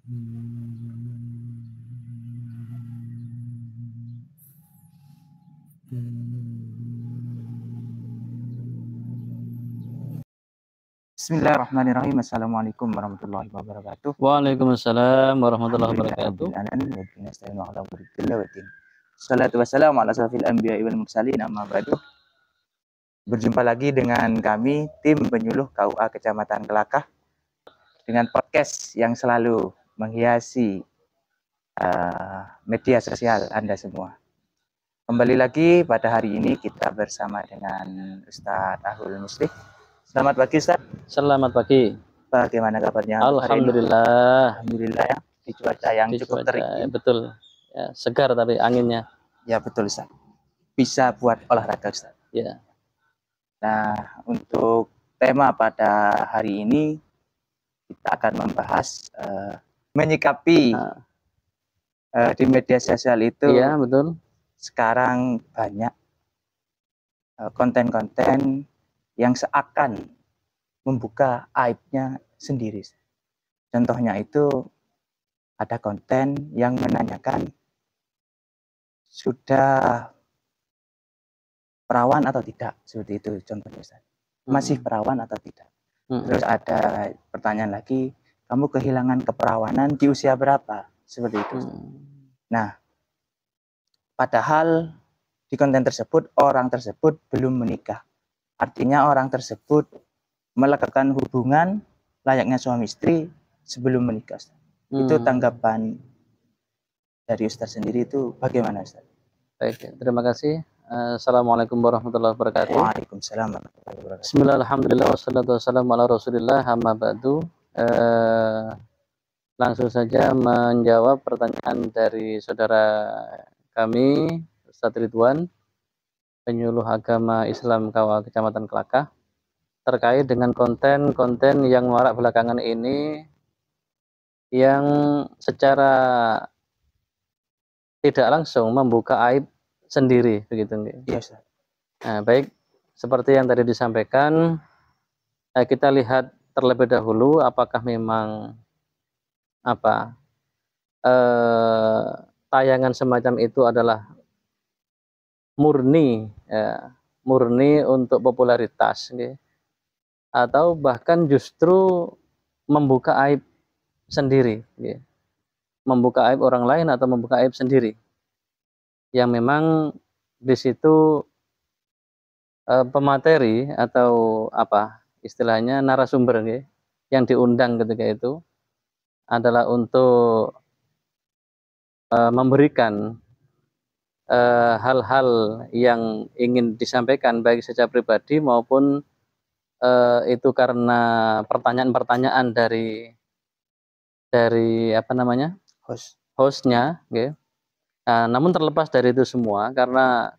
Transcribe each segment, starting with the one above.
Bismillahirrahmanirrahim. Assalamualaikum warahmatullahi wabarakatuh. Waalaikumsalam warahmatullahi wabarakatuh. Salatu wassalamu ala asrofil anbiya'i wal mursalin, amma ba'du. Berjumpa lagi dengan kami, tim penyuluh KUA Kecamatan Kelakah, dengan podcast yang selalu menghiasi media sosial Anda semua. Kembali lagi pada hari ini kita bersama dengan Ustadz Ahul Muslih. Selamat pagi Ustadz. Selamat pagi. Bagaimana kabarnya? Alhamdulillah. Alhamdulillah ya, di cuaca yang cukup terik. Betul. Ya, segar tapi anginnya. Ya betul Ustadz. Bisa buat olahraga Ustadz. Ya. Nah, untuk tema pada hari ini kita akan membahas menyikapi di media sosial itu. Iya, betul. Sekarang banyak konten-konten yang seakan membuka aibnya sendiri. Contohnya itu ada konten yang menanyakan sudah perawan atau tidak, seperti itu contohnya Ustaz. Masih perawan atau tidak. Terus ada pertanyaan lagi, kamu kehilangan keperawanan di usia berapa, seperti itu. Nah, padahal di konten tersebut orang tersebut belum menikah. Artinya orang tersebut melakukan hubungan layaknya suami istri sebelum menikah. Itu tanggapan dari Ustaz sendiri itu bagaimana Ustaz? Baik, terima kasih. Assalamualaikum warahmatullahi wabarakatuh. Waalaikumsalam warahmatullahi wabarakatuh. Bismillah, alhamdulillah, wassalatu wassalamu ala rasulillah, amma ba'du. Langsung saja menjawab pertanyaan dari saudara kami, Ustadz Ridwan, penyuluh agama Islam KUA Kecamatan Kelakah, terkait dengan konten-konten yang marak belakangan ini yang secara tidak langsung membuka aib sendiri, begitu nggih? Yes. Nah, baik, seperti yang tadi disampaikan, kita lihat terlebih dahulu apakah memang tayangan semacam itu adalah murni untuk popularitas, okay, atau bahkan justru membuka aib sendiri, okay, membuka aib orang lain atau membuka aib sendiri, yang memang di situ pemateri atau istilahnya narasumber, okay, yang diundang ketika itu adalah untuk memberikan hal-hal yang ingin disampaikan baik secara pribadi maupun itu karena pertanyaan-pertanyaan dari hostnya, okay. Nah, namun terlepas dari itu semua, karena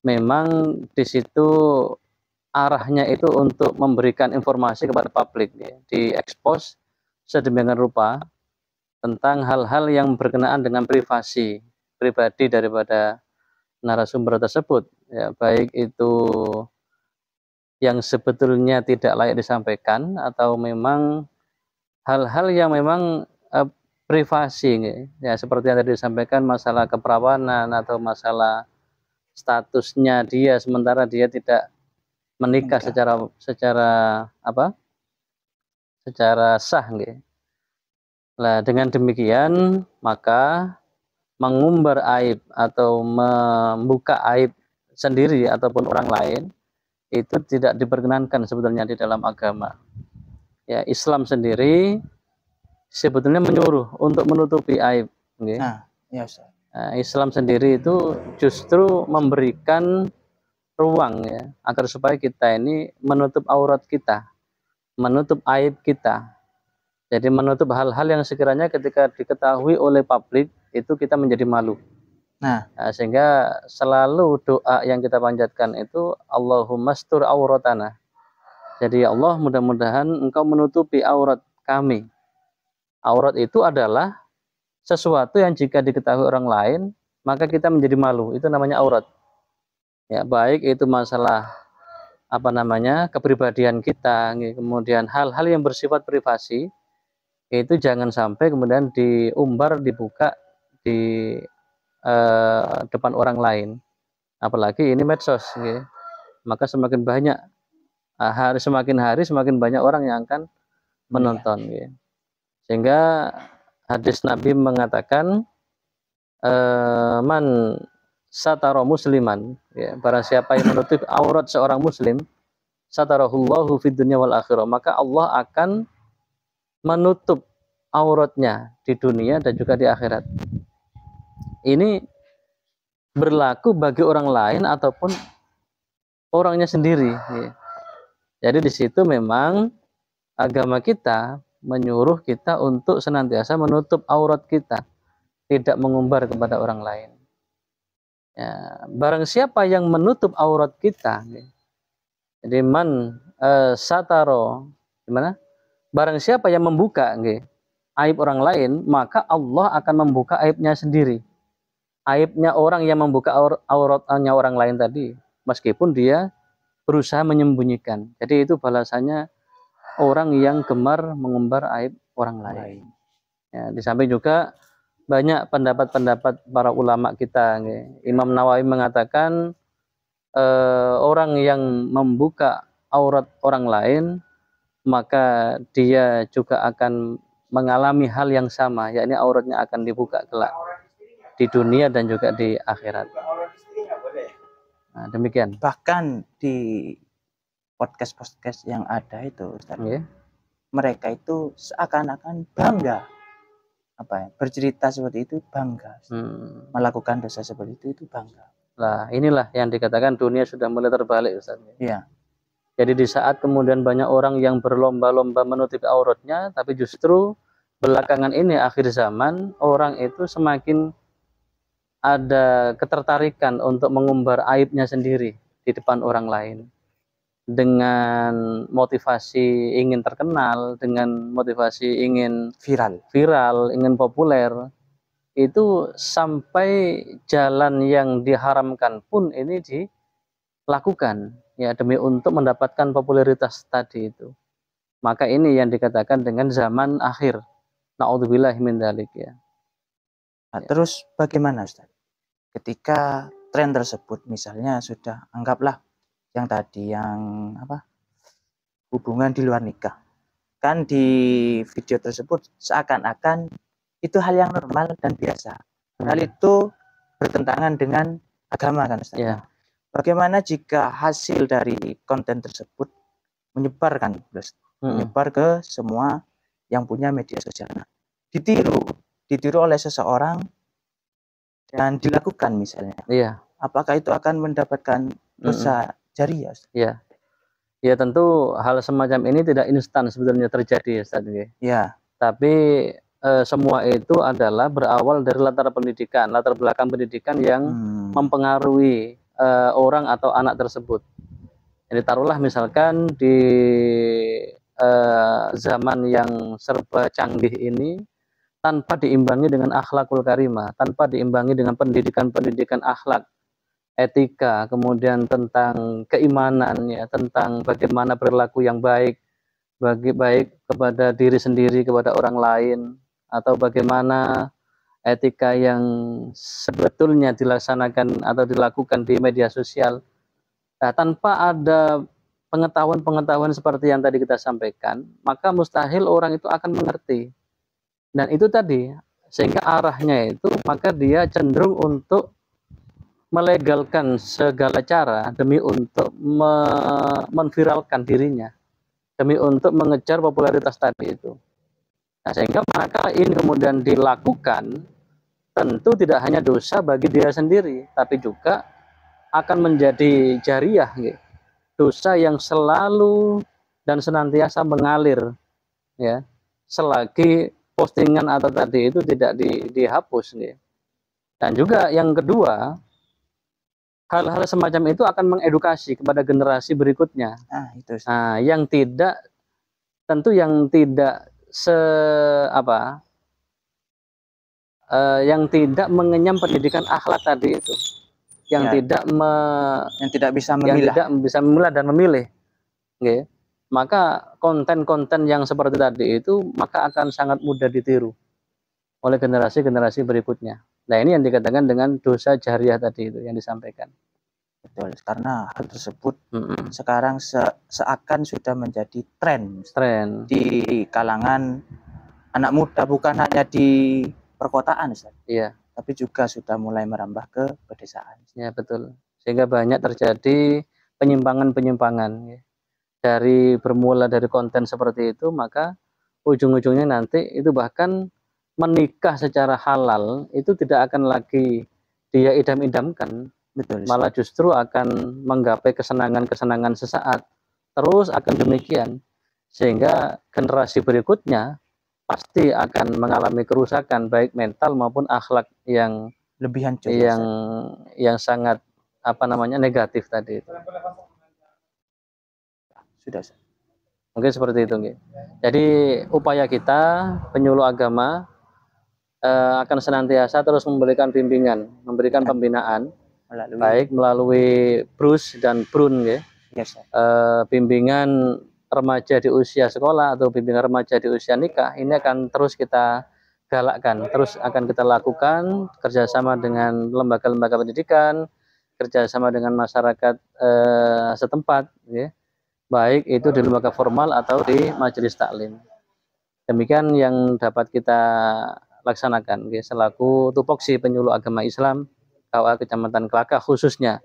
memang di situ arahnya itu untuk memberikan informasi kepada publik, okay, diekspos sedemikian rupa tentang hal-hal yang berkenaan dengan privasi pribadi daripada narasumber tersebut, ya, baik itu yang sebetulnya tidak layak disampaikan atau memang hal-hal yang memang privasi, ya, seperti yang tadi disampaikan masalah keperawanan atau masalah statusnya dia sementara dia tidak menikah secara sah, gitu. Nah, dengan demikian maka mengumbar aib atau membuka aib sendiri ataupun orang lain itu tidak diperkenankan sebetulnya di dalam agama. Ya, Islam sendiri sebetulnya menyuruh untuk menutupi aib. Okay. Nah, Islam sendiri itu justru memberikan ruang, ya, agar supaya kita ini menutup aurat kita, menutup aib kita. Jadi menutup hal-hal yang sekiranya ketika diketahui oleh publik itu kita menjadi malu. Nah, sehingga selalu doa yang kita panjatkan itu Allahumma astur auratana. Jadi Allah, mudah-mudahan engkau menutupi aurat kami. Aurat itu adalah sesuatu yang jika diketahui orang lain maka kita menjadi malu. Itu namanya aurat. Ya, baik itu masalah kepribadian kita, kemudian hal-hal yang bersifat privasi itu jangan sampai kemudian diumbar, dibuka di depan orang lain, apalagi ini medsos, nggih. Maka semakin banyak semakin hari semakin banyak orang yang akan menonton, nggih. Sehingga hadis Nabi mengatakan man satara musliman, ya, barang siapa yang menutup aurat seorang muslim, satarahullahu fid dunya wal akhirah, maka Allah akan menutup auratnya di dunia dan juga di akhirat. Ini berlaku bagi orang lain ataupun orangnya sendiri, ya. Jadi di situ memang agama kita menyuruh kita untuk senantiasa menutup aurat kita, tidak mengumbar kepada orang lain. Ya, barang siapa yang menutup aurat kita, ya. Jadi man sataro, gimana? Barang siapa yang membuka, ya, aib orang lain, maka Allah akan membuka aibnya sendiri. Aibnya orang yang membuka auratnya orang lain tadi, meskipun dia berusaha menyembunyikan. Jadi itu balasannya orang yang gemar mengumbar aib orang lain. Ya, di samping juga banyak pendapat-pendapat para ulama kita. Imam Nawawi mengatakan orang yang membuka aurat orang lain, maka dia juga akan mengalami hal yang sama, yakni auratnya akan dibuka kelak di dunia dan juga di akhirat. Nah, demikian. Bahkan di podcast yang ada itu, Ustaz, mereka itu seakan-akan bangga, bercerita seperti itu bangga, melakukan dosa seperti itu bangga. Nah, inilah yang dikatakan dunia sudah mulai terbalik, Ustaz. Iya. Jadi di saat kemudian banyak orang yang berlomba-lomba menutupi auratnya, tapi justru belakangan ini akhir zaman orang itu semakin ada ketertarikan untuk mengumbar aibnya sendiri di depan orang lain, dengan motivasi ingin terkenal, dengan motivasi ingin viral, ingin populer. Itu sampai jalan yang diharamkan pun ini dilakukan, ya, demi untuk mendapatkan popularitas tadi itu. Maka ini yang dikatakan dengan zaman akhir. Na'udzubillahi min dzalik, ya. Nah, terus bagaimana, Ustaz? Ketika tren tersebut misalnya sudah, anggaplah yang tadi yang hubungan di luar nikah, kan di video tersebut seakan-akan itu hal yang normal dan biasa. Hal itu bertentangan dengan agama, kan, Ustaz? Ya. Bagaimana jika hasil dari konten tersebut menyebar ke semua yang punya media sosial, ditiru oleh seseorang dan dilakukan misalnya? Iya. Apakah itu akan mendapatkan dosa jariah? Iya. Ya, tentu hal semacam ini tidak instan sebetulnya terjadi, Ustaz. Ya. Tapi semua itu adalah berawal dari latar belakang pendidikan yang mempengaruhi orang atau anak tersebut. Jadi taruhlah misalkan di zaman yang serba canggih ini, tanpa diimbangi dengan akhlakul karimah, tanpa diimbangi dengan pendidikan akhlak, etika, kemudian tentang keimanan, ya, tentang bagaimana berlaku yang baik kepada diri sendiri, kepada orang lain, atau bagaimana etika yang sebetulnya dilaksanakan atau dilakukan di media sosial. Nah, tanpa ada pengetahuan seperti yang tadi kita sampaikan, maka mustahil orang itu akan mengerti. Dan itu tadi, sehingga arahnya itu, maka dia cenderung untuk melegalkan segala cara demi untuk menviralkan dirinya, demi untuk mengejar popularitas tadi itu. Nah, sehingga maka ini kemudian dilakukan, tentu tidak hanya dosa bagi dia sendiri, tapi juga akan menjadi jariah, gitu. Dosa yang selalu dan senantiasa mengalir, ya, selagi postingan atau tadi itu tidak dihapus, gitu. Dan juga yang kedua, hal-hal semacam itu akan mengedukasi kepada generasi berikutnya. Nah, yang tidak yang tidak mengenyam pendidikan akhlak tadi itu, yang tidak bisa memilah dan memilih, okay, maka konten-konten yang seperti tadi itu maka akan sangat mudah ditiru oleh generasi-generasi berikutnya. Nah, ini yang dikatakan dengan dosa jariah tadi itu yang disampaikan. Betul, karena hal tersebut sekarang seakan sudah menjadi tren di kalangan anak muda, bukan hanya di perkotaan, Ustaz. Iya. Tapi juga sudah mulai merambah ke pedesaan. Ya, betul. Sehingga banyak terjadi penyimpangan-penyimpangan. Ya. Dari bermula dari konten seperti itu, maka ujung-ujungnya nanti itu bahkan menikah secara halal itu tidak akan lagi dia idam-idamkan. Betul. Malah justru akan menggapai kesenangan-kesenangan sesaat. Terus akan demikian. Sehingga generasi berikutnya pasti akan mengalami kerusakan baik mental maupun akhlak yang lebih hancur, yang sangat negatif tadi itu. Sudah. Mungkin seperti itu, nggih. Jadi upaya kita penyuluh agama akan senantiasa terus memberikan bimbingan, memberikan pembinaan baik melalui BRUS dan BRUN, nggih. Yes, bimbingan remaja di usia sekolah atau bimbingan remaja di usia nikah ini akan terus kita galakkan, terus akan kita lakukan kerjasama dengan lembaga-lembaga pendidikan, kerjasama dengan masyarakat setempat, ya. Baik itu di lembaga formal atau di majelis taklim. Demikian yang dapat kita laksanakan, ya, selaku tupoksi penyuluh agama Islam KUA Kecamatan Kelakah khususnya.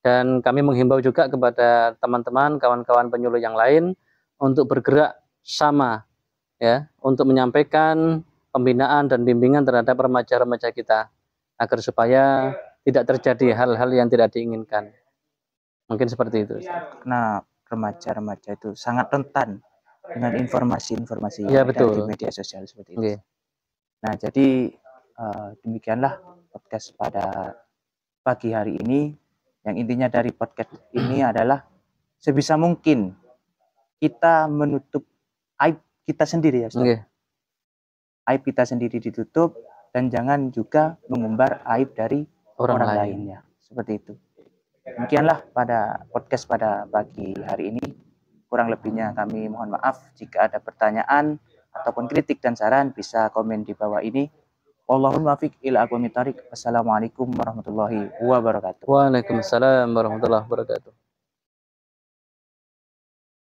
Dan kami menghimbau juga kepada teman-teman, kawan-kawan penyuluh yang lain untuk bergerak sama, ya, untuk menyampaikan pembinaan dan bimbingan terhadap remaja-remaja kita agar supaya tidak terjadi hal-hal yang tidak diinginkan. Mungkin seperti itu. Nah, remaja-remaja itu sangat rentan dengan informasi-informasi ya, betul. di media sosial seperti itu. Nah, jadi demikianlah podcast pada pagi hari ini. Yang intinya dari podcast ini adalah sebisa mungkin kita menutup aib kita sendiri, ya, Ustaz. Aib kita sendiri ditutup dan jangan juga mengumbar aib dari orang lainnya. Seperti itu. Demikianlah pada podcast pada pagi hari ini. Kurang lebihnya kami mohon maaf. Jika ada pertanyaan ataupun kritik dan saran bisa komen di bawah ini. Wallahul muwaffiq ila aqwamit thoriq. Wassalamualaikum warahmatullahi wabarakatuh. Waalaikumsalam warahmatullahi wabarakatuh.